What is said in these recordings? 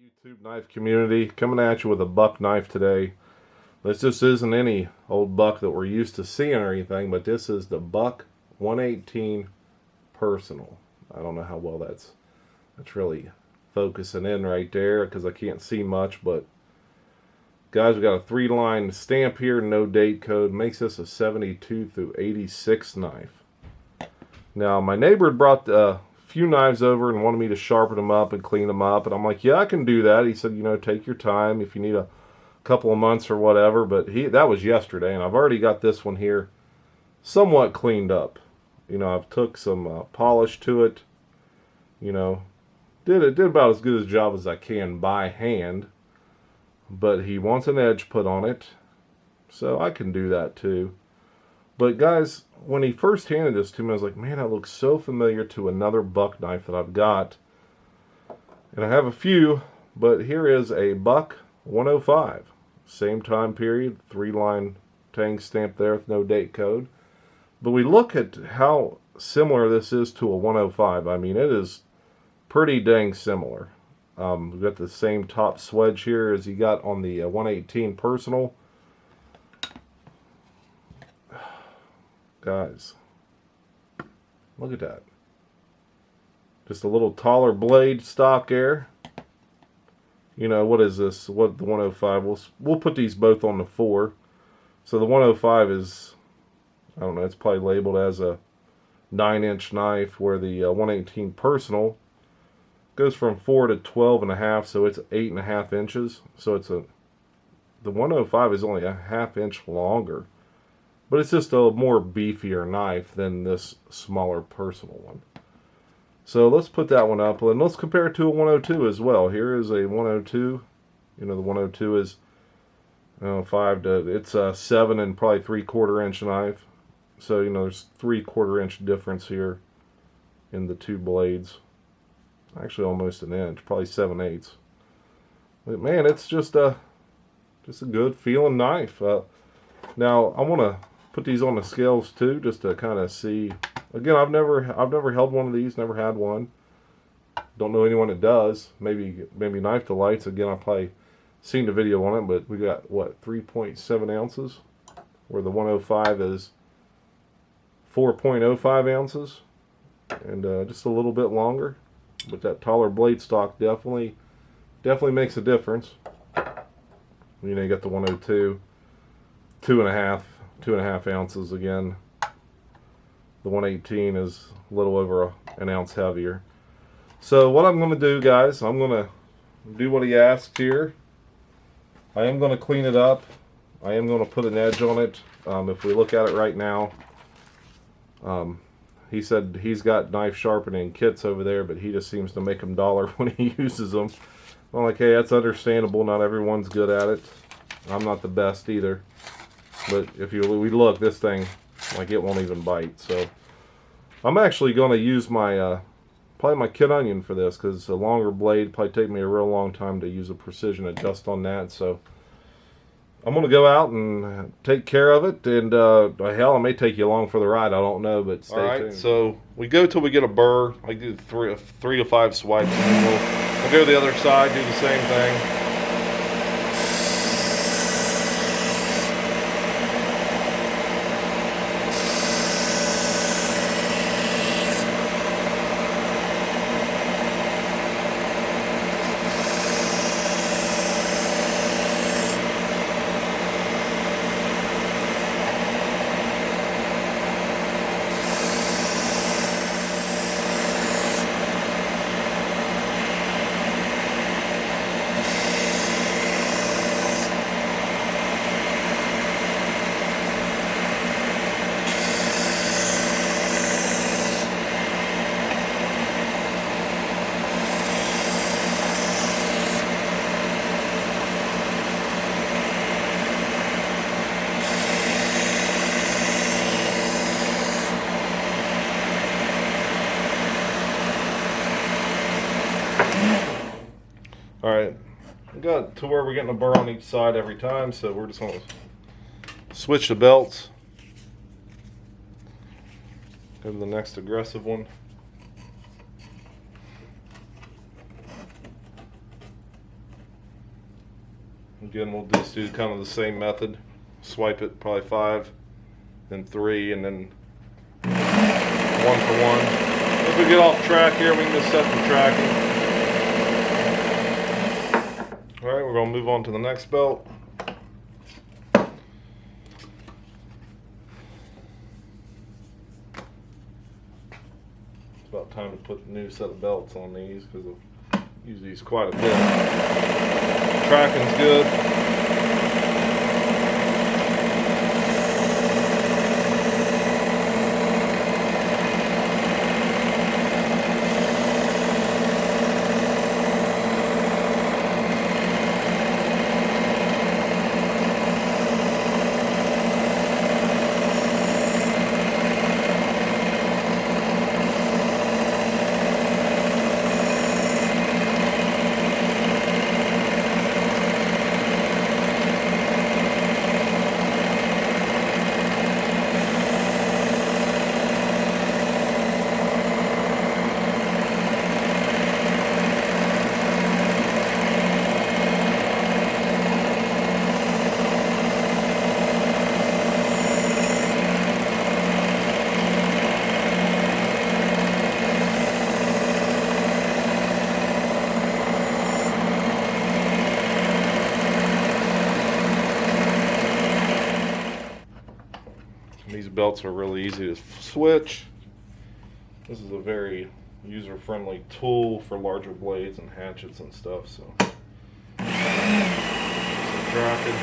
YouTube knife community, coming at you with a buck knife today. This just isn't any old buck that we're used to seeing or anything, but this is the Buck 118 Personal. I don't know how well that's really focusing in right there because I can't see much, but guys, we got a 3-line stamp here, no date code, makes this a 72 through 86 knife. Now, my neighbor had brought a few knives over and wanted me to sharpen them up and clean them up, and I'm like, yeah, I can do that. He said, you know, take your time if you need a couple of months or whatever, but that was yesterday, and I've already got this one here somewhat cleaned up. You know, I've took some polish to it, you know, did about as good a job as I can by hand, but he wants an edge put on it, so I can do that too. But guys, when he first handed this to me, I was like, man, that looks so familiar to another buck knife that I've got. And I have a few, but here is a Buck 105. Same time period, 3-line tang stamp there with no date code. But we look at how similar this is to a 105. I mean, it is pretty dang similar. We've got the same top swedge here as you got on the 118 Personal. Guys, look at that. Just a little taller blade stock air. You know, what is this? What, the 105? We'll put these both on the 4. So the 105 is, I don't know, it's probably labeled as a 9-inch knife, where the 118 Personal goes from 4 to 12.5, so it's 8.5 inches. So the 105 is only a ½ inch longer. But it's just a more beefier knife than this smaller Personal one. So let's put that one up, and let's compare it to a 102 as well. Here is a 102. You know, the 102 is, you know, it's a 7 and probably 3/4 inch knife. So, you know, there's 3/4 inch difference here in the two blades. Actually, almost an inch, probably 7/8. But man, it's just a good feeling knife. Now I want to put these on the scales too, just to kind of see. Again, I've never held one of these, never had one. Don't know anyone that does. Maybe Knife Delights. Again, I probably seen the video on it, but we got what, 3.7 ounces, where the 105 is 4.05 ounces, and just a little bit longer. But that taller blade stock definitely makes a difference. You know, you got the 102, 2.5 ounces again. The 118 is a little over an ounce heavier. So what I'm going to do, guys, I'm going to do what he asked here. I am going to clean it up. I am going to put an edge on it. If we look at it right now, he said he's got knife sharpening kits over there, but he just seems to make them dollar when he uses them. I'm like, hey, that's understandable. Not everyone's good at it. I'm not the best either. But if we look, this thing, like, it won't even bite. So I'm actually going to use my probably my kid onion for this, because a longer blade probably take me a real long time to use a precision adjust on that. So I'm going to go out and take care of it, and hell, it may take you along for the ride. I don't know, but stay tuned. All right, so we go till we get a burr. I do 3 to 5 swipes, and then we'll go to the other side, do the same thing. Alright, we got to where we're getting a burr on each side every time, so we're just going to switch the belts. Go to the next aggressive one. Again, we'll just do kind of the same method. Swipe it probably 5, then 3, and then 1 for 1. If we get off track here, we can just set the tracking. Alright, we're going to move on to the next belt. It's about time to put a new set of belts on these because I've used these quite a bit. Tracking's good. These belts are really easy to switch. This is a very user-friendly tool for larger blades and hatchets and stuff. So, tracking.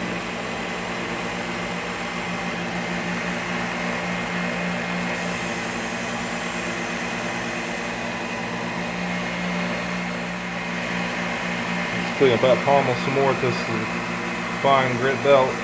Let's clean up that pommel some more with this fine grit belt.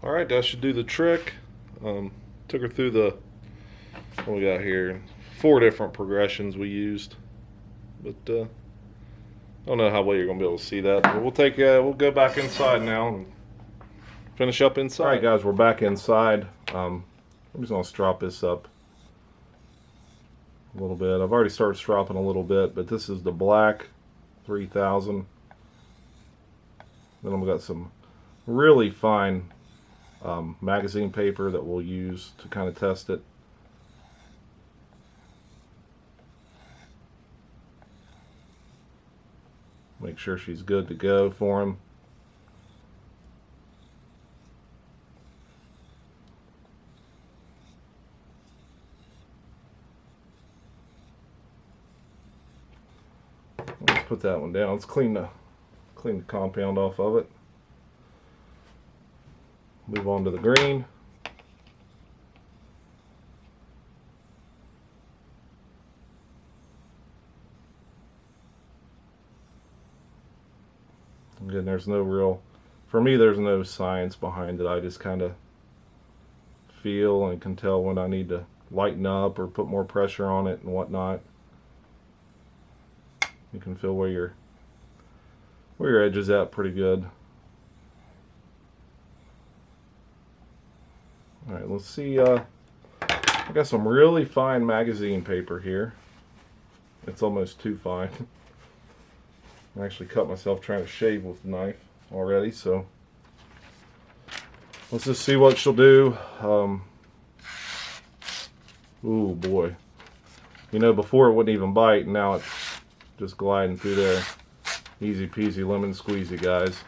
Alright, that should do the trick. Took her through the, what we got here, 4 different progressions we used. But I don't know how well you're going to be able to see that. But we'll go back inside now and finish up inside. Alright guys, we're back inside. I'm just going to strop this up a little bit. I've already started stropping a little bit, but this is the black 3000. Then I've got some really fine magazine paper that we'll use to kind of test it. Make sure she's good to go for him. Let's put that one down. Let's clean the compound off of it. Move on to the green. Again, there's no real, for me there's no science behind it. I just kind of feel and can tell when I need to lighten up or put more pressure on it and whatnot. You can feel where your edge is at pretty good. Alright, let's see, I got some really fine magazine paper here. It's almost too fine. I actually cut myself trying to shave with the knife already, so let's just see what she'll do. Ooh boy. You know, before it wouldn't even bite, and now it's just gliding through there. Easy peasy lemon squeezy, guys.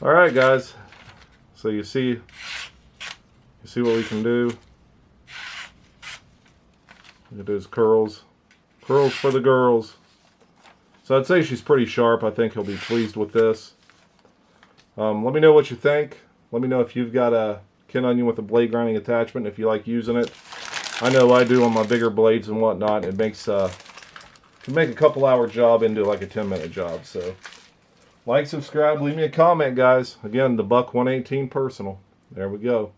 Alright guys, so you see what we can do. Look at those curls. Curls for the girls. So I'd say she's pretty sharp. I think he'll be pleased with this. Let me know what you think. Let me know if you've got a Ken Onion with a blade grinding attachment, if you like using it. I know I do on my bigger blades and whatnot. It makes can make a couple hour job into like a 10-minute job. So Like, subscribe, leave me a comment, guys. Again, the Buck 118 Personal. There we go.